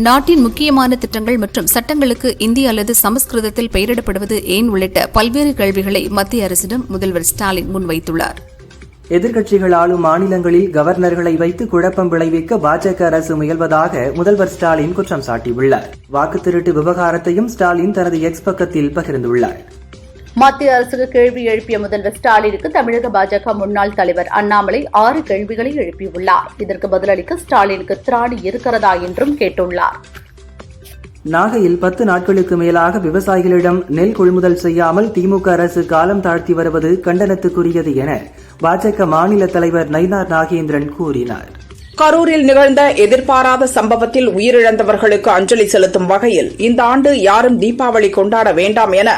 நாட்டின் முக்கியமான திட்டங்கள் மற்றும் சட்டங்களுக்கு இந்தி அல்லது சமஸ்கிருதத்தில் பெயரிடப்படுவது ஏன் உள்ளிட்ட பல்வேறு கேள்விகளை மத்திய அரசிடம் முதல்வர் ஸ்டாலின் முன்வைத்துள்ளார். எதிர்க்கட்சிகள் ஆளும் மாநிலங்களில் கவர்னர்களை வைத்து குழப்பம் விளைவிக்க பாஜக அரசு முயல்வதாக முதல்வர் ஸ்டாலின் குற்றம் சாட்டியுள்ளார். வாக்கு திருட்டு விவகாரத்தையும் ஸ்டாலின் தனது எக்ஸ் பக்கத்தில் பகிர்ந்துள்ளார். மத்திய அரசுக்கு கேள்வி எழுப்பிய முதல்வர் ஸ்டாலினுக்கு தமிழக பாஜக முன்னாள் தலைவர் அண்ணாமலை 6 கேள்விகளை எழுப்பியுள்ளார். இதற்கு பதிலளிக்க ஸ்டாலினுக்கு திராணி இருக்கிறதா என்றும் கேட்டுள்ளார். நாகையில் 10 நாட்களுக்கு மேலாக விவசாயிகளிடம் நெல் கொள்முதல் செய்யாமல் திமுக அரசு காலம் தாழ்த்தி வருவது கண்டனத்துக்குரியது என பாஜக மாநில தலைவர் நயினார் நாகேந்திரன் கூறினார். கரூரில் நிகழ்ந்த எதிர்பாராத சம்பவத்தில் உயிரிழந்தவர்களுக்கு அஞ்சலி செலுத்தும் வகையில் இந்த ஆண்டு யாரும் தீபாவளி கொண்டாட வேண்டாம் என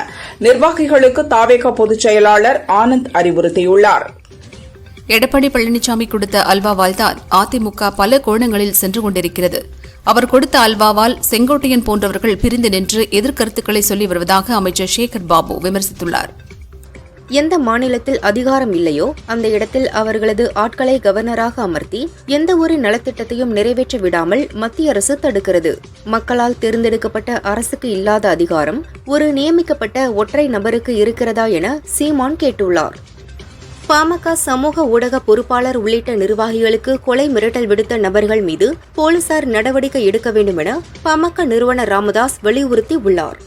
நிர்வாகிகளுக்கு தாவேக பொதுச் செயலாளர் ஆனந்த் அறிவுறுத்தியுள்ளார். எடப்பாடி பழனிசாமி கொடுத்த அல்வாவால் தான் அதிமுக பல கோணங்களில் சென்று கொண்டிருக்கிறது. அவர் கொடுத்த அல்வாவால் செங்கோட்டையன் போன்றவர்கள் பிரிந்து நின்று எதிர்கருத்துக்களை சொல்லி வருவதாக அமைச்சர் சேகர் பாபு விமர்சித்துள்ளார். எந்த மாநிலத்தில் அதிகாரம் இல்லையோ அந்த இடத்தில் அவர்களது ஆட்களை கவர்னராக அமர்த்தி எந்த ஒரு நலத்திட்டத்தையும் நிறைவேற்ற விடாமல் மத்திய அரசு தடுக்கிறது. மக்களால் தேர்ந்தெடுக்கப்பட்ட அரசுக்கு இல்லாத அதிகாரம் ஒரு நியமிக்கப்பட்ட ஒற்றை நபருக்கு இருக்கிறதா என சீமான் கேட்டுள்ளார். பாமக சமூக ஊடக பொறுப்பாளர் உள்ளிட்ட நிர்வாகிகளுக்கு கொலை மிரட்டல் விடுத்த நபர்கள் மீது போலீசார் நடவடிக்கை எடுக்க வேண்டும் என பாமக நிறுவனர் ராமதாஸ் வலியுறுத்தி உள்ளார்.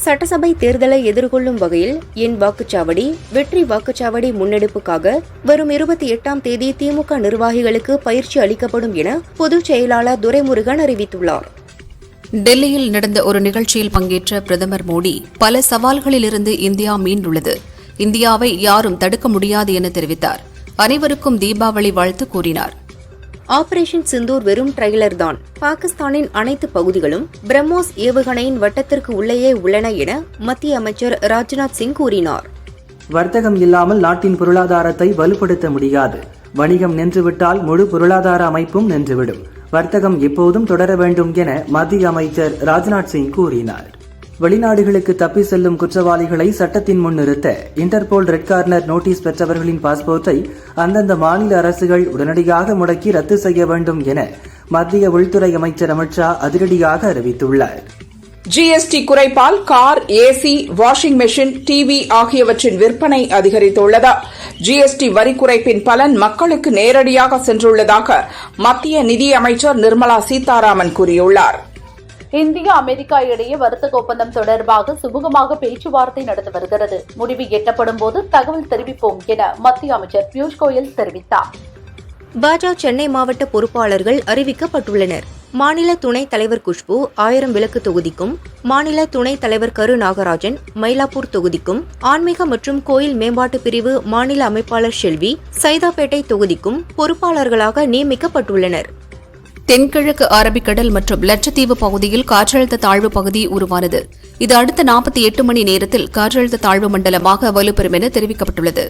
சட்டசபை தேர்தலை எதிர்கொள்ளும் வகையில் என் வாக்குச்சாவடி வெற்றி வாக்குச்சாவடி முன்னெடுப்புக்காக வரும் 28ஆம் தேதி திமுக நிர்வாகிகளுக்கு பயிற்சி அளிக்கப்படும் என பொதுச் செயலாளர் துரைமுருகன் அறிவித்துள்ளார். டெல்லியில் நடந்த ஒரு நிகழ்ச்சியில் பங்கேற்ற பிரதமர் மோடி பல சவால்களிலிருந்து இந்தியா மீண்டுள்ளது, இந்தியாவை யாரும் தடுக்க முடியாது என தெரிவித்தார். அனைவருக்கும் தீபாவளி வாழ்த்து கூறினார். ஆபரேஷன் சிந்தூர் வெறும் ட்ரெய்லர் தான், பாகிஸ்தானின் அனைத்து பகுதிகளும் பிரம்மோஸ் ஏவுகணையின் வட்டத்திற்கு உள்ளேயே உள்ளன என மத்திய அமைச்சர் ராஜ்நாத் சிங் கூறினார். வர்த்தகம் இல்லாமல் நாட்டின் பொருளாதாரத்தை வலுப்படுத்த முடியாது. வணிகம் நின்றுவிட்டால் முழு பொருளாதார அமைப்பும் நின்றுவிடும். வர்த்தகம் எப்போதும் தொடர வேண்டும் என மத்திய அமைச்சர் ராஜ்நாத் சிங் கூறினார். வெளிநாடுகளுக்கு தப்பி செல்லும் குற்றவாளிகளை சட்டத்தின் முன் நிறுத்த இன்டர்போல் ரெட் கார்னர் நோட்டீஸ் பெற்றவர்களின் பாஸ்போர்ட்டை அந்தந்த மாநில அரசுகள் உடனடியாக முடக்கி ரத்து செய்ய வேண்டும் என மத்திய உள்துறை அமைச்சர் அமித்ஷா அதிரடியாக அறிவித்துள்ளார். ஜிஎஸ்டி குறைப்பால் car, AC, washing machine, TV ஆகியவற்றின் விற்பனை அதிகரித்துள்ளது. ஜிஎஸ்டி வரி குறைப்பின் பலன் மக்களுக்கு நேரடியாக சென்றுள்ளதாக மத்திய நிதியமைச்சர் நிர்மலா சீதாராமன் கூறியுள்ளார். இந்தியா அமெரிக்கா இடையே வர்த்தக ஒப்பந்தம் தொடர்பாக சுமூகமாக பேச்சுவார்த்தை நடத்தி வருகிறது. முடிவு எட்டப்படும் போது தகவல் தெரிவிப்போம் என மத்திய அமைச்சர் பியூஷ் கோயல் தெரிவித்தார். பாஜக சென்னை மாவட்ட பொறுப்பாளர்கள் அறிவிக்கப்பட்டுள்ளனர். மாநில துணைத் தலைவர் குஷ்பு 1000 விளக்கு தொகுதிக்கும், மாநில துணைத் தலைவர் கரு நாகராஜன் மயிலாப்பூர் தொகுதிக்கும், ஆன்மீக மற்றும் கோயில் மேம்பாட்டு பிரிவு மாநில அமைப்பாளர் ஷெல்வி சைதாப்பேட்டை தொகுதிக்கும் பொறுப்பாளர்களாக நியமிக்கப்பட்டுள்ளனர். தென்கிழக்கு அரபிக்கடல் மற்றும் லட்சத்தீவு பகுதியில் காற்றழுத்த தாழ்வு பகுதி உருவானது. இது அடுத்த 48 மணி நேரத்தில் காற்றழுத்த தாழ்வு மண்டலமாக வலுப்பெறும் என தெரிவிக்கப்பட்டுள்ளது.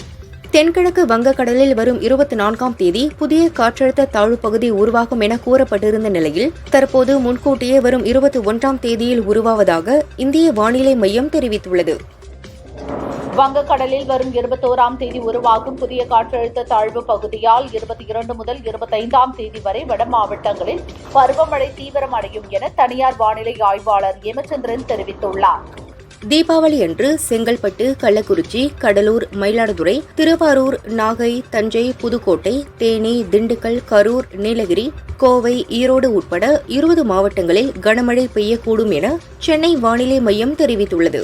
தென்கிழக்கு வங்கக்கடலில் வரும் 24ஆம் தேதி புதிய காற்றழுத்த தாழ்வு பகுதி உருவாகும் என கூறப்பட்டிருந்த நிலையில் தற்போது முன்கூட்டியே வரும் 21ஆம் தேதியில் உருவாவதாக இந்திய வானிலை மையம் தெரிவித்துள்ளது. வங்கக்கடலில் வரும் 21ஆம் தேதி உருவாகும் புதிய காற்றழுத்த தாழ்வு பகுதியால் 22 முதல் 25ஆம் தேதி வரை வட மாவட்டங்களில் பருவமழை தீவிரமடையும் என தனியார் வானிலை ஆய்வாளர் ஏமச்சந்திரன் தெரிவித்துள்ளார். தீபாவளி அன்று செங்கல்பட்டு, கள்ளக்குறிச்சி, கடலூர், மயிலாடுதுறை, திருவாரூர், நாகை, தஞ்சை, புதுக்கோட்டை, தேனி, திண்டுக்கல், கரூர், நீலகிரி, கோவை, ஈரோடு உட்பட 20 மாவட்டங்களில் கனமழை பெய்யக்கூடும் என சென்னை வானிலை மையம் தெரிவித்துள்ளது.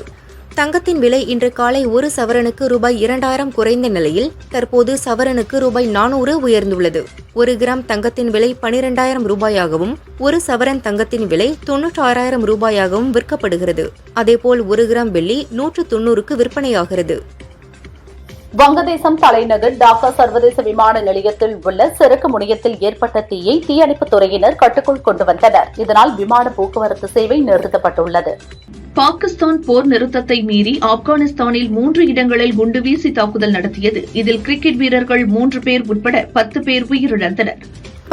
தங்கத்தின் விலை இன்று காலை ஒரு சவரனுக்கு ரூபாய் 2000 குறைந்த நிலையில் தற்போது சவரனுக்கு ரூபாய் 400 உயர்ந்துள்ளது. 1 கிராம் தங்கத்தின் விலை 12,000 ரூபாயாகவும், ஒரு சவரன் தங்கத்தின் விலை 96,000 ரூபாயாகவும் விற்கப்படுகிறது. அதேபோல் 1 கிராம் வெள்ளி 190க்கு விற்பனையாகிறது. வங்கதேசம் தலைநகர் டாக்கா சர்வதேச விமான நிலையத்தில் உள்ள சரக்கு முனையத்தில் ஏற்பட்ட தீயை தீயணைப்புத் துறையினர் கட்டுக்குள் கொண்டு வந்தனர். இதனால் விமான போக்குவரத்து சேவை நிறுத்தப்பட்டுள்ளது. பாகிஸ்தான் போர் நிறுத்தத்தை மீறி ஆப்கானிஸ்தானில் 3 இடங்களில் குண்டுவீசி தாக்குதல் நடத்தியது. இதில் கிரிக்கெட் வீரர்கள் 3 பேர் உட்பட 10 பேர் உயிரிழந்தனர்.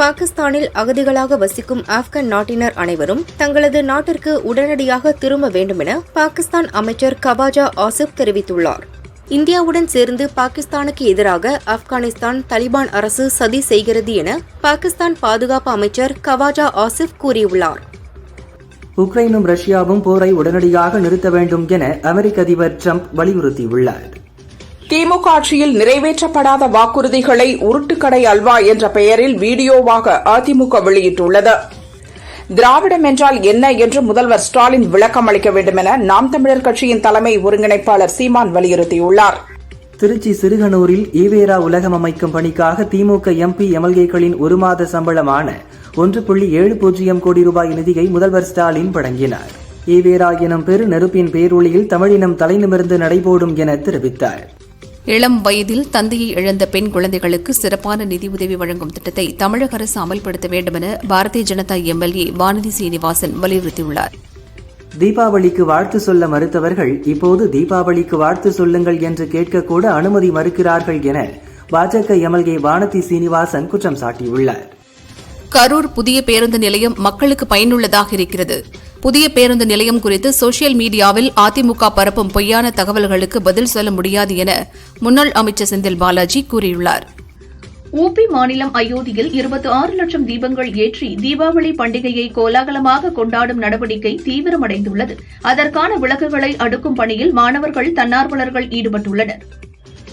பாகிஸ்தானில் அகதிகளாக வசிக்கும் ஆப்கான் நாட்டினர் அனைவரும் தங்களது நாட்டிற்கு உடனடியாக திரும்ப வேண்டும் என பாகிஸ்தான் அமைச்சர் கவாஜா ஆசிப் தெரிவித்துள்ளார். இந்தியாவுடன் சேர்ந்து பாகிஸ்தானுக்கு எதிராக ஆப்கானிஸ்தான் தலிபான் அரசு சதி செய்கிறது என பாகிஸ்தான் பாதுகாப்பு அமைச்சர் கவாஜா ஆசிப் கூறியுள்ளார். உக்ரைனும் ரஷ்யாவும் போரை உடனடியாக நிறுத்த வேண்டும் என அமெரிக்க அதிபர் டிரம்ப் வலியுறுத்தியுள்ளார். திமுக ஆட்சியில் நிறைவேற்றப்படாத வாக்குறுதிகளை உருட்டுக்கடை அல்வா என்ற பெயரில் வீடியோவாக அதிமுக வெளியிட்டுள்ளது. திராவிடம் என்றால் என்ன என்று முதல்வர் ஸ்டாலின் விளக்கம் அளிக்க வேண்டும் என நாம் தமிழர் கட்சியின் தலைமை ஒருங்கிணைப்பாளர் சீமான் வலியுறுத்தியுள்ளார். திருச்சி சிறுகனூரில் ஈவேரா உலகம் அமைக்கும் பணிக்காக திமுக எம்பி எம்எல்ஏக்களின் ஒரு மாத சம்பளமான 1.70 கோடி ரூபாய் நிதியை முதல்வர் ஸ்டாலின் வழங்கினார். ஈவேரா எனும் பெரு நெருப்பின் பேரொளியில் தமிழினம் தலைநிமிர்ந்து நடைபோடும் என தெரிவித்தார். இளம் வயதில் தந்தையை இழந்த பெண் குழந்தைகளுக்கு சிறப்பான நிதியுதவி வழங்கும் திட்டத்தை தமிழக அரசு அமல்படுத்த வேண்டும் என பாரதிய ஜனதா எம்எல்ஏ வானதி சீனிவாசன் வலியுறுத்தியுள்ளார். தீபாவளிக்கு வாழ்த்து சொல்ல மறுத்தவர்கள் இப்போது தீபாவளிக்கு வாழ்த்து சொல்லுங்கள் என்று கேட்கக்கூட அனுமதி மறுக்கிறார்கள் என பாஜக எம்எல்ஏ வானதி சீனிவாசன் குற்றம் சாட்டியுள்ளார். கரூர் புதிய பேருந்து நிலையம் மக்களுக்கு பயனுள்ளதாக இருக்கிறது. புதிய பேருந்து நிலையம் குறித்து சோசியல் மீடியாவில் அதிமுக பரப்பும் பொய்யான தகவல்களுக்கு பதில் சொல்ல முடியாது என முன்னாள் அமைச்சர் செந்தில் பாலாஜி கூறியுள்ளார். ஊபி மாநிலம் அயோத்தியில் 26 லட்சம் தீபங்கள் ஏற்றி தீபாவளி பண்டிகையை கோலாகலமாக கொண்டாடும் நடவடிக்கை தீவிரமடைந்துள்ளது. அதற்கான விளக்குகளை அடுக்கும் பணியில் மாணவர்கள் தன்னார்வலர்கள் ஈடுபட்டுள்ளனர்.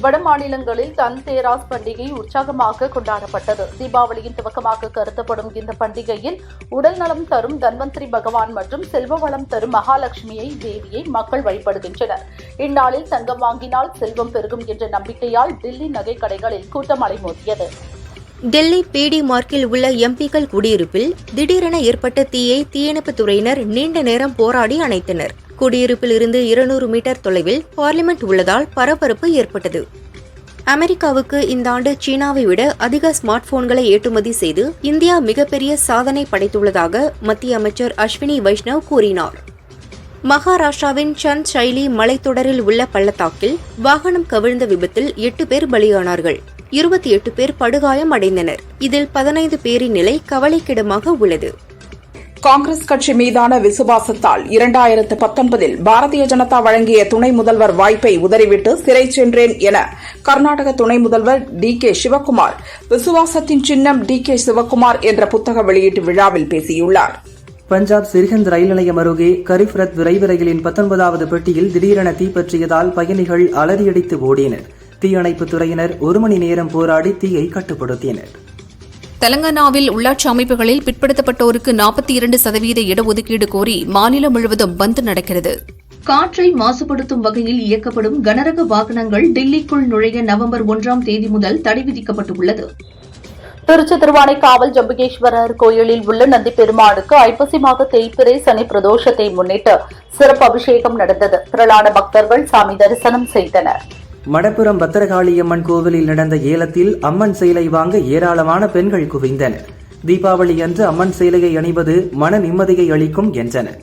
வட மாநிலங்களில் தன்தேராஸ் பண்டிகை உற்சாகமாக கொண்டாடப்பட்டது. தீபாவளியின் துவக்கமாக கருதப்படும் இந்த பண்டிகையில் உடல் நலம் தரும் தன்வந்திரி பகவான் மற்றும் செல்வ வளம் தரும் மகாலட்சுமியை தேவியை மக்கள் வழிபடுகின்றனர். இந்நாளில் தங்கம் வாங்கினால் செல்வம் பெருகும் என்ற நம்பிக்கையால் தில்லி நகை கடைகளில் கூட்டம் அலைமோதியது. டெல்லி பிடி மார்க்கில் உள்ள எம்பிக்கள் குடியிருப்பில் திடீரென ஏற்பட்ட தீயை தீயணைப்புத் துறையினர் நீண்ட நேரம் போராடி அணைத்தனர். குடியிருப்பில் இருந்து 200 மீட்டர் தொலைவில் பார்லிமெண்ட் உள்ளதால் பரபரப்பு ஏற்பட்டது. அமெரிக்காவுக்கு இந்த ஆண்டு சீனாவை விட அதிக ஸ்மார்ட் போன்களை ஏற்றுமதி செய்து இந்தியா மிகப்பெரிய சாதனை படைத்துள்ளதாக மத்திய அமைச்சர் அஸ்வினி வைஷ்ணவ் கூறினார். மகாராஷ்டிராவின் சந்த் ஷைலி மலைத்தொடரில் உள்ள பள்ளத்தாக்கில் வாகனம் கவிழ்ந்த விபத்தில் 8 பேர் பலியானார்கள். 28 பேர் படுகாயம் அடைந்தனர். இதில் 15 பேரின் நிலை கவலைக்கிடமாக உள்ளது. காங்கிரஸ் கட்சி மீதான விசுவாசத்தால் 2019 பாரதிய ஜனதா வழங்கிய துணை முதல்வர் வாய்ப்பை உதறிவிட்டு சிறை சென்றேன் என கர்நாடக துணை முதல்வர் டி.கே. சிவக்குமார் விசுவாசத்தின் சின்னம் டி.கே. சிவக்குமார் என்ற புத்தக வெளியீட்டு விழாவில் பேசியுள்ளார். பஞ்சாப் சிர்ஹந்த் ரயில் நிலையம் அருகே கரிஃப் ரத் விரைவு ரயிலின் 19வது பெட்டியில் திடீரென தீப்பற்றியதால் பயணிகள் அலறியடித்து ஓடினர். தீயணைப்புத் துறையினர் 1 மணி நேரம் போராடி தீயை கட்டுப்படுத்தினர். தெலங்கானாவில் உள்ளாட்சி அமைப்புகளில் பிற்படுத்தப்பட்டோருக்கு 42% இடஒதுக்கீடு கோரி மாநிலம் முழுவதும் பந்த் நடக்கிறது. காற்றை மாசுபடுத்தும் வகையில் இயக்கப்படும் கனரக வாகனங்கள் டெல்லிக்குள் நுழைய நவம்பர் 1ஆம் தேதி முதல் தடை விதிக்கப்பட்டுள்ளது. திருச்சி திருவானைக்காவல் ஜம்புகேஸ்வரர் கோயிலில் உள்ள நந்தி பெருமாளுக்கு ஐப்பசி மாத தேய்பிறை சனி பிரதோஷத்தை முன்னிட்டு சிறப்பு அபிஷேகம் நடந்தது. திரளான பக்தர்கள் சாமி தரிசனம் செய்தனர். மடப்புரம் பத்திரகாளியம்மன் கோவிலில் நடந்த ஏலத்தில் அம்மன் சேலை வாங்க ஏராளமான பெண்கள் குவிந்தனர். தீபாவளி அன்று அம்மன் சேலையை அணிவது மன நிம்மதியை அளிக்கும் என்றனர்.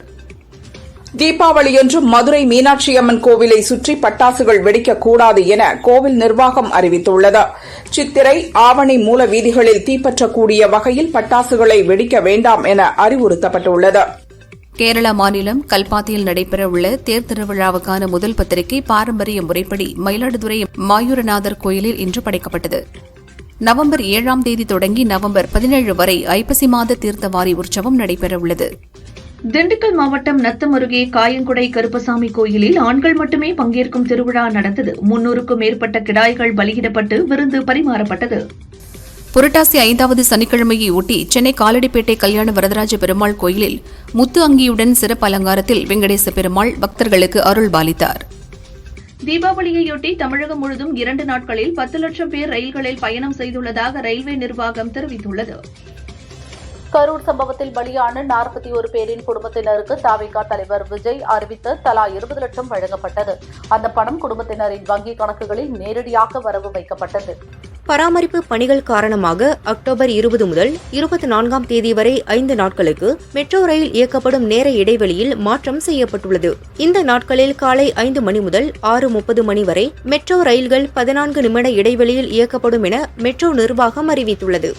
தீபாவளியன்று மதுரை மீனாட்சி அம்மன் கோவிலை சுற்றி பட்டாசுகள் வெடிக்கக்கூடாது என கோவில் நிர்வாகம் அறிவித்துள்ளது. சித்திரை, ஆவணி மூல வீதிகளில் தீப்பற்றக்கூடிய வகையில் பட்டாசுகளை வெடிக்க வேண்டாம் என அறிவுறுத்தப்பட்டுள்ளது. கேரளா மாநிலம் கல்பாத்தியில் நடைபெறவுள்ள தேர் திருவிழாவுக்கான முதல் பத்திரிகை பாரம்பரிய முறைப்படி மயிலாடுதுறை மாயூரநாதர் கோயிலில் இன்று படைக்கப்பட்டது. நவம்பர் 7ஆம் தேதி தொடங்கி நவம்பர் 17 வரை ஐப்பசி மாத தீர்த்தவாரி உற்சவம் நடைபெறவுள்ளது. திண்டுக்கல் மாவட்டம் நத்தம் அருகே காயங்குடை கருப்பசாமி கோயிலில் ஆண்கள் மட்டுமே பங்கேற்கும் திருவிழா நடந்தது. 300க்கும் மேற்பட்ட கிடாய்கள் பலியிடப்பட்டு விருந்து பரிமாறப்பட்டது. புரட்டாசி 5வது சனிக்கிழமையை ஒட்டி சென்னை காலடிப்பேட்டை கல்யாண வரதராஜ பெருமாள் கோயிலில் முத்து அங்கியுடன் சிறப்பு அலங்காரத்தில் வெங்கடேச பெருமாள் பக்தர்களுக்கு அருள் பாலித்தார். தீபாவளியையொட்டி தமிழகம் முழுவதும் 2 நாட்களில் 10 லட்சம் பேர் ரயில்களில் பயணம் செய்துள்ளதாக ரயில்வே நிர்வாகம் தெரிவித்துள்ளது. கரூர் சம்பவத்தில் பலியான 41 பேரின் குடும்பத்தினருக்கு தவிக தலைவர் விஜய் அறிவித்த தலா 20 லட்சம் வழங்கப்பட்டது. அந்த பணம் குடும்பத்தினரின் வங்கிக் கணக்குகளில் நேரடியாக வரவு வைக்கப்பட்டது. பராமரிப்பு பணிகள் காரணமாக அக்டோபர் 20 முதல் 24ஆம் தேதி வரை 5 நாட்களுக்கு மெட்ரோ ரயில் இயக்கப்படும் நேர இடைவெளியில் மாற்றம் செய்யப்பட்டுள்ளது. இந்த நாட்களில் காலை 5 மணி முதல் 6:30 மணி வரை மெட்ரோ ரயில்கள் 14 நிமிட இடைவெளியில் இயக்கப்படும் என மெட்ரோ நிர்வாகம் அறிவித்துள்ளது.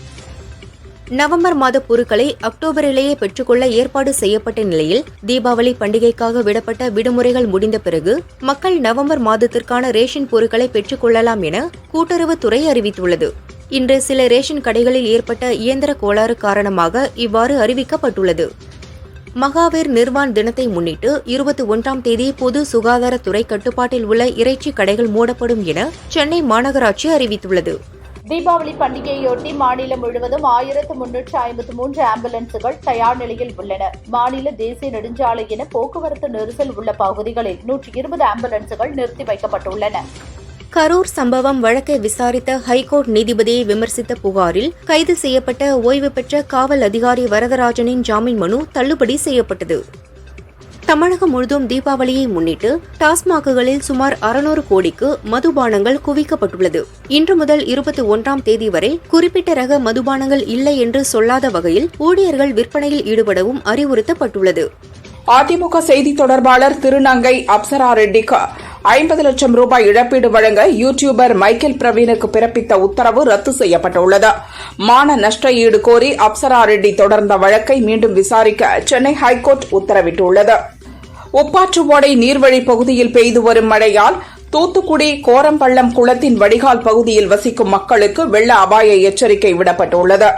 நவம்பர் மாத பொருட்களை அக்டோபரிலேயே பெற்றுக்கொள்ள ஏற்பாடு செய்யப்பட்ட நிலையில் தீபாவளி பண்டிகைக்காக விடப்பட்ட விடுமுறைகள் முடிந்த பிறகு மக்கள் நவம்பர் மாதத்திற்கான ரேஷன் பொருட்களை பெற்றுக்கொள்ளலாம் என கூட்டுறவுத்துறை அறிவித்துள்ளது. இன்று சில ரேஷன் கடைகளில் ஏற்பட்ட இயந்திர கோளாறு காரணமாக இவ்வாறு அறிவிக்கப்பட்டுள்ளது. மகாவீர் நிர்வாண் தினத்தை முன்னிட்டு 21ஆம் தேதி பொது சுகாதாரத்துறை கட்டுப்பாட்டில் உள்ள இறைச்சி கடைகள் மூடப்படும் என சென்னை மாநகராட்சி அறிவித்துள்ளது. தீபாவளி பண்டிகையொட்டி மாநிலம் முழுவதும் 1353 ஆம்புலன்ஸுகள் தயார் நிலையில் உள்ளன. மாநில தேசிய நெடுஞ்சாலை என போக்குவரத்து நெரிசல் உள்ள பகுதிகளில் 120 ஆம்புலன்ஸுகள் நிறுத்தி வைக்கப்பட்டுள்ளன. கரூர் சம்பவம் வழக்கை விசாரித்த ஹைகோர்ட் நீதிபதியை விமர்சித்த புகாரில் கைது செய்யப்பட்ட ஓய்வு பெற்ற காவல் அதிகாரி வரதராஜனின் ஜாமீன் மனு தள்ளுபடி செய்யப்பட்டது. தமிழகம் முழுவதும் தீபாவளியை முன்னிட்டு டாஸ்மாகுகளில் சுமார் 600 கோடிக்கு மதுபானங்கள் குவிக்கப்பட்டுள்ளது. இன்று முதல் 21ஆம் தேதி வரை குறிப்பிட்ட ரக மதுபானங்கள் இல்லை என்று சொல்லாத வகையில் ஊழியர்கள் விற்பனையில் ஈடுபடவும் அறிவுறுத்தப்பட்டுள்ளது. அதிமுக செய்தி தொடர்பாளர் திருநங்கை அப்சரா ரெட்டிக்கு 50 லட்சம் ரூபாய் இழப்பீடு வழங்க யூடியூபர் மைக்கேல் பிரவீனுக்கு பிறப்பித்த உத்தரவு ரத்து செய்யப்பட்டுள்ளது. மான நஷ்ட ஈடு கோரி அப்சரா ரெட்டி தொடர்ந்த வழக்கை மீண்டும் விசாரிக்க சென்னை ஹைகோர்ட் உத்தரவிட்டுள்ளது. உப்பாற்றுவோடை நீர்வழி பகுதியில் பெய்து வரும் மழையால் தூத்துக்குடி கோரம்பள்ளம் குளத்தின் வடிகால் பகுதியில் வசிக்கும் மக்களுக்கு வெள்ள அபாய எச்சரிக்கை விடப்பட்டுள்ளது.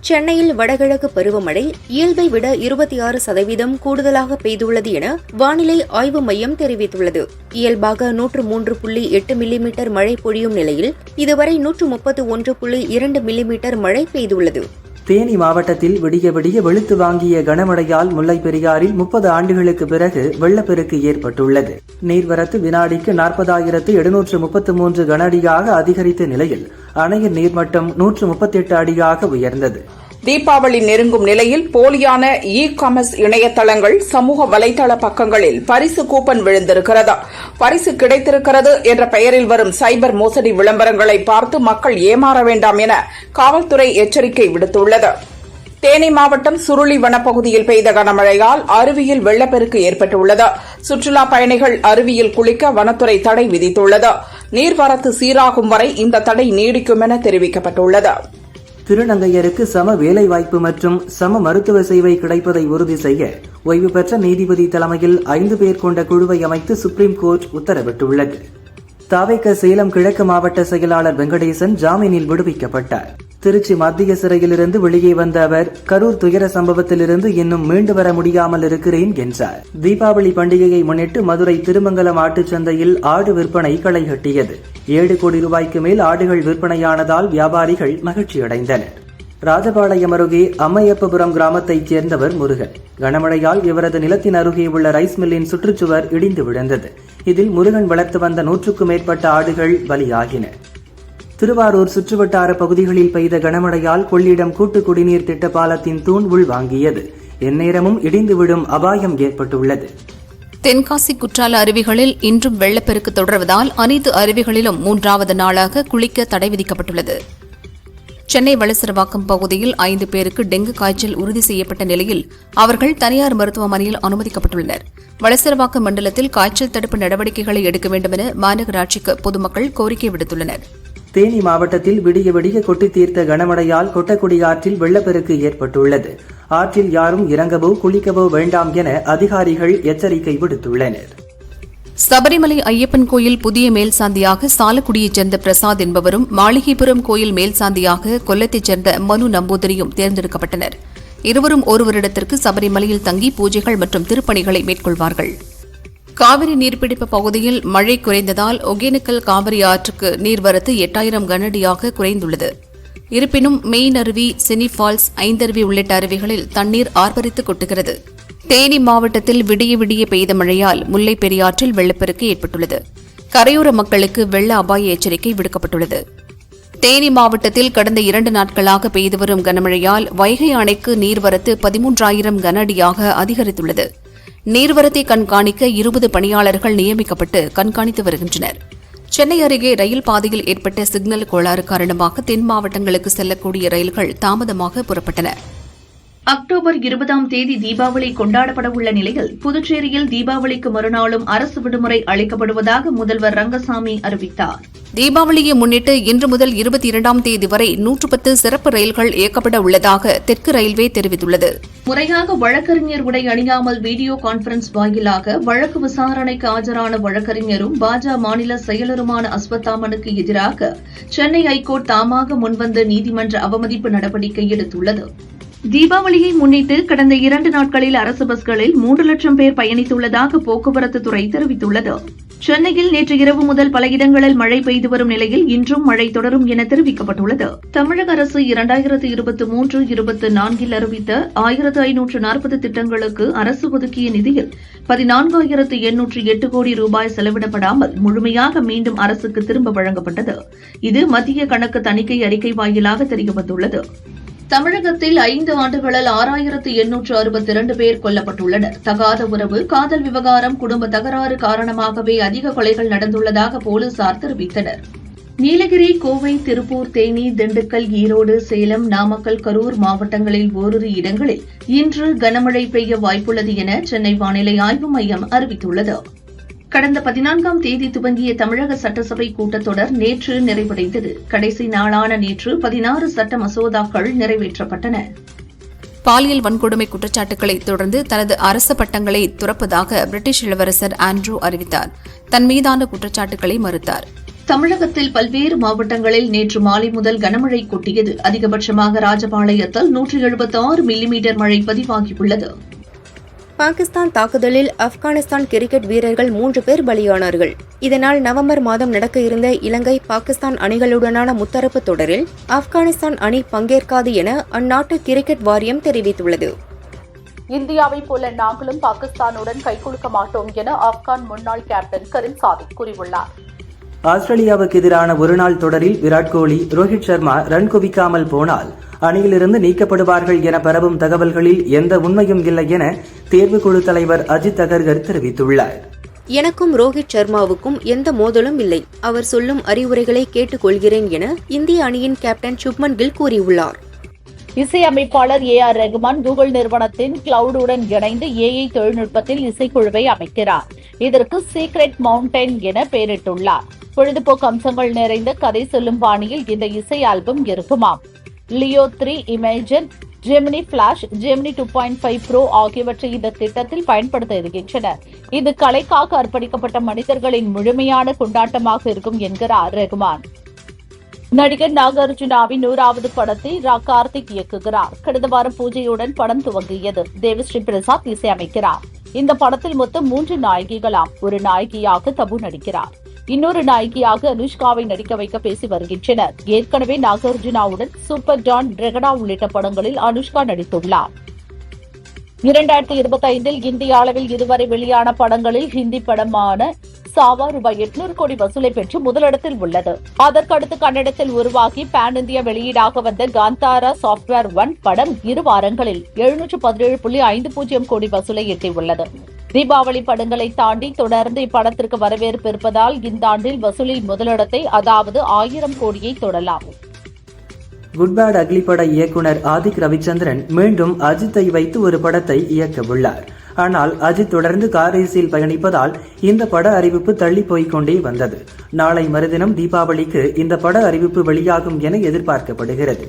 சென்னையில் வடகிழக்கு பருவமழை இயல்பை விட 26% கூடுதலாக பெய்துள்ளது என வானிலை ஆய்வு மையம் தெரிவித்துள்ளது. இயல்பாக 103.8 மில்லிமீட்டர் மழை பொழியும் நிலையில் இதுவரை 131.2 மில்லிமீட்டர் மழை பெய்துள்ளது. தேனி மாவட்டத்தில் விடிய விடிய வெளுத்து வாங்கிய கனமழையால் முல்லைப் பெரியாறில் 30 ஆண்டுகளுக்கு பிறகு வெள்ளப்பெருக்கு ஏற்பட்டுள்ளது. நீர்வரத்து வினாடிக்கு 40,733 கன அடியாக அதிகரித்த நிலையில் அணையின் நீர்மட்டம் 138 அடியாக உயர்ந்தது. தீபாவளி நெருங்கும் நிலையில் போலியான காமர்ஸ் இணையதளங்கள் சமூக வலைதள பக்கங்களில் பரிசு கூப்பன் விழுந்திருக்கிறது. பரிசு கிடைத்திருக்கிறது என்ற பெயரில் வரும் சைபர் மோசடி விளம்பரங்களை பார்த்து மக்கள் ஏமாற வேண்டாம் என காவல்துறை எச்சரிக்கை விடுத்துள்ளது. தேனி மாவட்டம் சுருளி வனப்பகுதியில் பெய்த கனமழையால் அருவியில் வெள்ளப்பெருக்கு ஏற்பட்டுள்ளது. சுற்றுலா பயணிகள் அருவியில் குளிக்க வனத்துறை தடை விதித்துள்ளது. நீர்வரத்து சீராகும் வரை இந்த தடை நீடிக்கும் என தெரிவிக்கப்பட்டுள்ளது. திருநங்கையருக்கு சம வேலைவாய்ப்பு மற்றும் சம மருத்துவ சேவை கிடைப்பதை உறுதி செய்ய ஓய்வு பெற்ற நீதிபதி தலைமையில் 5 பேர் கொண்ட குழுவை அமைத்து சுப்ரீம் கோர்ட் உத்தரவிட்டுள்ளது. தவிக சேலம் கிழக்கு மாவட்ட செயலாளர் வெங்கடேசன் ஜாமீனில் விடுவிக்கப்பட்டார். திருச்சி மத்திய சிறையிலிருந்து வெளியே வந்த அவர் கரூர் துயர சம்பவத்திலிருந்து இன்னும் மீண்டு வர முடியாமல் இருக்கிறேன் என்றார். தீபாவளி பண்டிகையை முன்னிட்டு மதுரை திருமங்கலம் ஆட்டுச் சந்தையில் ஆடு விற்பனை களை கட்டியது. 7 கோடி ரூபாய்க்கு மேல் ஆடுகள் விற்பனையானதால் வியாபாரிகள் மகிழ்ச்சியடைந்தனர். ராஜபாளையம் அருகே அம்மையப்பபுரம் கிராமத்தைச் சேர்ந்தவர் முருகன். கனமழையால் இவரது நிலத்தின் அருகே உள்ள ரைஸ் மில்லின் சுற்றுச்சுவர் இடிந்து விழுந்தது. இதில் முருகன் வளர்த்து வந்த 100க்கும் மேற்பட்ட ஆடுகள் பலியாகின. திருவாரூர் சுற்றுவட்டார பகுதிகளில் பெய்த கனமழையால் கொள்ளிடம் கூட்டு குடிநீர் திட்ட பாலத்தின் தூண் உள்வாங்கியது. எந்நேரமும் இடிந்துவிடும் அபாயம் ஏற்பட்டுள்ளது. தென்காசி குற்றால அருவிகளில் இன்றும் வெள்ளப்பெருக்கு தொடர்வதால் அனைத்து அருவிகளிலும் 3வது நாளாக குளிக்க தடை விதிக்கப்பட்டுள்ளது. சென்னை வளசரவாக்கம் பகுதியில் 5 பேருக்கு டெங்கு காய்ச்சல் உறுதி செய்யப்பட்ட நிலையில் அவர்கள் தனியார் மருத்துவமனையில் அனுமதிக்கப்பட்டுள்ளனர். வளசரவாக்கம் மண்டலத்தில் காய்ச்சல் தடுப்பு நடவடிக்கைகளை எடுக்க வேண்டும் என மாநகராட்சிக்கு பொதுமக்கள் கோரிக்கை விடுத்துள்ளனர். தேனி மாவட்டத்தில் விடிய விடிய கொட்டி தீர்த்த கனமழையால் கொட்டக்குடி ஆற்றில் வெள்ளப்பெருக்கு ஏற்பட்டுள்ளது. ஆற்றில் யாரும் இறங்கவோ குளிக்கவோ வேண்டாம் என அதிகாரிகள் எச்சரிக்கை விடுத்துள்ளனர். சபரிமலை ஐயப்பன் கோயில் புதிய மேல்சாந்தியாக சாலக்குடியைச் சேர்ந்த பிரசாத் என்பவரும், மாளிகைபுரம் கோயில் மேல்சாந்தியாக கொல்லத்தைச் சேர்ந்த மனு நம்பூதிரியும் தேர்ந்தெடுக்கப்பட்டனர். இருவரும் ஒரு வருடத்திற்கு சபரிமலையில் தங்கி பூஜைகள் மற்றும் திருப்பணிகளை மேற்கொள்வார்கள். காவிரி நீர்பிடிப்பு பகுதியில் மழை குறைந்ததால் ஒகேனக்கல் காவிரி ஆற்றுக்கு நீர்வரத்து 8000 கனஅடியாக குறைந்துள்ளது. இருப்பினும் மெயின் அருவி, சினி ஃபால்ஸ், ஐந்தருவி உள்ளிட்ட அருவிகளில் தண்ணீர் ஆர்ப்பரித்து கொட்டுகிறது. தேனி மாவட்டத்தில் விடிய விடிய பெய்த மழையால் முல்லைப் பெரியாற்றில் வெள்ளப்பெருக்கு ஏற்பட்டுள்ளது. கரையோர மக்களுக்கு வெள்ள அபாய எச்சரிக்கை விடுக்கப்பட்டுள்ளது. தேனி மாவட்டத்தில் கடந்த 2 நாட்களாக பெய்து வரும் கனமழையால் வைகை அணைக்கு நீர்வரத்து 13000 கனஅடியாக அதிகரித்துள்ளது. நீர்வரத்தை கண்காணிக்க 20 பணியாளர்கள் நியமிக்கப்பட்டு கண்காணித்து வருகின்றனர். சென்னை அருகே ரயில் பாதையில் ஏற்பட்ட சிக்னல் கோளாறு காரணமாக தென் மாவட்டங்களுக்கு செல்லக்கூடிய ரயில்கள் தாமதமாக புறப்பட்டன. அக்டோபர் 20ஆம் தேதி தீபாவளி கொண்டாடப்பட உள்ள நிலையில் புதுச்சேரியில் தீபாவளிக்கு மறுநாளும் அரசு விடுமுறை அளிக்கப்படுவதாக முதல்வர் ரங்கசாமி அறிவித்தார். தீபாவளியை முன்னிட்டு இன்று முதல் 22ஆம் தேதி வரை 110 சிறப்பு ரயில்கள் இயக்கப்பட உள்ளதாக தெற்கு ரயில்வே தெரிவித்துள்ளது. முறையாக வழக்கறிஞர் உடை அணியாமல் வீடியோ கான்பரன்ஸ் வாயிலாக வழக்கு விசாரணைக்கு ஆஜரான வழக்கறிஞரும் பாஜக மாநில செயலருமான அஸ்வத்தாமனுக்கு எதிராக சென்னை ஐகோர்ட் தாமாக முன்வந்து நீதிமன்ற அவமதிப்பு நடவடிக்கை எடுத்துள்ளது. தீபாவளியை முன்னிட்டு கடந்த 2 நாட்களில் அரசு பஸ்களில் 3 லட்சம் பேர் பயணித்துள்ளதாக போக்குவரத்து துறை தெரிவித்துள்ளது. சென்னையில் நேற்று இரவு முதல் பல இடங்களில் மழை பெய்து வரும் நிலையில் இன்றும் மழை தொடரும் என தெரிவிக்கப்பட்டுள்ளது. தமிழக அரசு 2023-24 அறிவித்த 1540 திட்டங்களுக்கு அரசு ஒதுக்கிய நிதியில் 14,808 கோடி ரூபாய் செலவிடப்படாமல் முழுமையாக மீண்டும் அரசுக்கு திரும்ப வழங்கப்பட்டது. இது மத்திய கணக்கு தணிக்கை அறிக்கை வாயிலாக தெரியவந்துள்ளது. தமிழகத்தில் 5 ஆண்டுகளில் 6,862 பேர் கொல்லப்பட்டுள்ளனர். தகாத உறவு, காதல் விவகாரம், குடும்ப தகராறு காரணமாகவே அதிக கொலைகள் நடந்துள்ளதாக போலீசார் தெரிவித்தனர். நீலகிரி, கோவை, திருப்பூர், தேனி, திண்டுக்கல், ஈரோடு, சேலம், நாமக்கல், கரூர் மாவட்டங்களில் ஓரிரு இடங்களில் இன்று கனமழை பெய்ய வாய்ப்புள்ளது என சென்னை வானிலை ஆய்வு மையம் அறிவித்துள்ளது. கடந்த 14ஆம் தேதி துவங்கிய தமிழக சட்டசபை கூட்டத்தொடர் நேற்று நிறைவடைந்தது. கடைசி நாளான நேற்று 16 சட்ட மசோதாக்கள் நிறைவேற்றப்பட்டன. பாலியல் வன்கொடுமை குற்றச்சாட்டுகளை தொடர்ந்து தனது அரச பட்டங்களை துறப்பதாக பிரிட்டிஷ் இளவரசர் ஆண்ட்ரூ அறிவித்தார். தன் மீதான குற்றச்சாட்டுகளை மறுத்தார். தமிழகத்தில் பல்வேறு மாவட்டங்களில் நேற்று மாலை முதல் கனமழை கொட்டியது. அதிகபட்சமாக ராஜபாளையத்தில் 176 மில்லிமீட்டர் மழை பதிவாகியுள்ளது. பாகிஸ்தான் தாக்குதலில் ஆப்கானிஸ்தான் கிரிக்கெட் வீரர்கள் 3 பேர் பலியானார்கள். இதனால் நவம்பர் மாதம் நடக்க இருந்த இலங்கை, பாகிஸ்தான் அணிகளுடனான முத்தரப்பு தொடரில் ஆப்கானிஸ்தான் அணி பங்கேற்காது என அந்நாட்டு கிரிக்கெட் வாரியம் தெரிவித்துள்ளது. இந்தியாவைப் போல நாங்களும் பாகிஸ்தானுடன் கைகுலுக்க மாட்டோம் என ஆப்கான் முன்னாள் கேப்டன் கரீம் சாதிக் கூறியுள்ளார். ஆஸ்திரேலியாவுக்கு எதிரான ஒருநாள் தொடரில் விராட் கோலி, ரோஹித் சர்மா ரன் குவிக்காமல் போனால் அணியிலிருந்து நீக்கப்படுவார்கள் என பரவும் தகவல்களில் எந்த உண்மையும் இல்லை என தேர்வுக்குழு தலைவர் அஜித் அகர்கர் தெரிவித்துள்ளார். எனக்கும் ரோஹித் சர்மாவுக்கும் எந்த மோதலும் இல்லை. அவர் சொல்லும் அறிவுரைகளை கேட்டுக் கொள்கிறேன் என இந்திய அணியின் கேப்டன் சுப்மன் கில் கூறியுள்ளார். இசையமைப்பாளர் AR ரஹ்மான் கூகுள் நிறுவனத்தின் கிளவுடுடன் இணைந்து AI தொழில்நுட்பத்தில் இசைக்குழுவை அமைக்கிறார். இதற்கு சீக்ரெட் மவுண்டைன் என பெயரிட்டுள்ளார். பொழுதுபோக்கு அம்சங்கள் நிறைந்த கதை சொல்லும் பாணியில் இந்த இசை ஆல்பம் இருக்குமாம். Veo 3, Imagen, Gemini Flash, Gemini 2.5 Pro ஆகியவற்றை இந்த திட்டத்தில் பயன்படுத்த இருக்கின்றனர். இது கலைக்காக அர்ப்பணிக்கப்பட்ட மனிதர்களின் முழுமையான கொண்டாட்டமாக இருக்கும் என்கிறார் ரஹ்மான். நடிகர் நாகார்ஜுனாவின் 100வது படத்தை கார்த்திக் இயக்குகிறார். கடந்த வாரம் பூஜையுடன் படம் துவங்கியது. தேவஸ்ரீ பிரசாத் இசையமைக்கிறார். இந்த படத்தில் மொத்தம் 3 நாயகிகளாம். ஒரு நாயகியாக தபு நடிக்கிறார். இன்னொரு நாயகியாக அனுஷ்காவை நடிக்க வைக்க பேசி வருகின்றனர். ஏற்கனவே நாகார்ஜுனாவுடன் சூப்பர் டான், ரெகடா உள்ளிட்ட படங்களில் அனுஷ்கா நடித்துள்ளார். 2025 இந்திய அளவில் இதுவரை வெளியான படங்களில் ஹிந்தி படமான சாவா ₹800 கோடி வசூலை பெற்று முதலிடத்தில் உள்ளது. அதற்கடுத்து கன்னடத்தில் உருவாகி பேன் இந்தியா வெளியீடாக வந்த காந்தாரா சாப்ட்வேர் 1 படம் 2 வாரங்களில் 717.50 கோடி வசூலை எட்டியுள்ளது. தீபாவளி படங்களை தாண்டி தொடர்ந்து இப்படத்திற்கு வரவேற்பு இருப்பதால் இந்த ஆண்டில் வசூலில் முதலிடத்தை, அதாவது 1000 கோடியை தொடலாம். குட் பேட் அக்லி பட இயக்குனர் ஆதிக் ரவிச்சந்திரன் மீண்டும் அஜித்தை வைத்து ஒரு படத்தை இயக்க உள்ளார். ஆனால் அஜித் தொடர்ந்து கார் ரேஸில் பயணிப்பதால் இந்த பட அறிவிப்பு தள்ளி போய்கொண்டே வந்தது. நாளை மறுதினம் தீபாவளிக்கு இந்த பட அறிவிப்பு வெளியாகும் என எதிர்பார்க்கப்படுகிறது.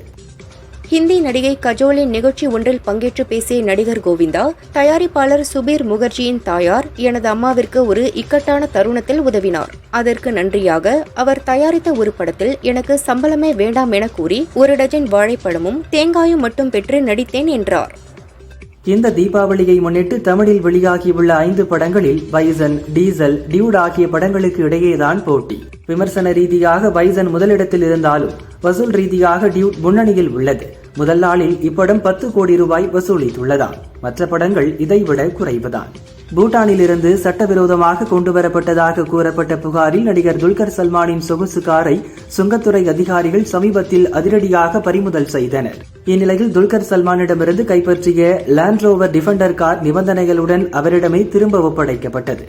ஹிந்தி நடிகை கஜோலின் நிகழ்ச்சி ஒன்றில் பங்கேற்று பேசிய நடிகர் கோவிந்தா, தயாரிப்பாளர் சுபீர் முகர்ஜியின் தாயார் எனது அம்மாவிற்கு ஒரு இக்கட்டான தருணத்தில் உதவினார். அதற்கு நன்றியாக அவர் தயாரித்த ஒரு படத்தில் எனக்கு சம்பளமே வேண்டாம் என கூறி 1 டஜன் வாழைப்பழமும் தேங்காயும் மட்டும் பெற்று நடித்தேன் என்றார். இந்த தீபாவளியை முன்னிட்டு தமிழில் வெளியாகியுள்ள 5 படங்களில் பைசன், டீசல், டியூட் ஆகிய படங்களுக்கு இடையேதான் போட்டி. விமர்சன ரீதியாக பைசன் முதலிடத்தில் இருந்தாலும் வசூல் ரீதியாக டியூட் முன்னணியில் உள்ளது. முதல் நாளில் இப்படம் 10 கோடி ரூபாய் வசூலித்துள்ளதாம். மற்ற படங்கள் இதைவிட குறைவுதான். பூட்டானிலிருந்து சட்டவிரோதமாக கொண்டுவரப்பட்டதாக கூறப்பட்ட புகாரில் நடிகர் துல்கர் சல்மானின் சொகுசு காரை சுங்கத்துறை அதிகாரிகள் சமீபத்தில் அதிரடியாக பறிமுதல் செய்தனர். இந்நிலையில் துல்கர் சல்மானிடமிருந்து கைப்பற்றிய லேண்ட் ரோவர் டிஃபெண்டர் கார் நிபந்தனைகளுடன் அவரிடமே திரும்ப ஒப்படைக்கப்பட்டது.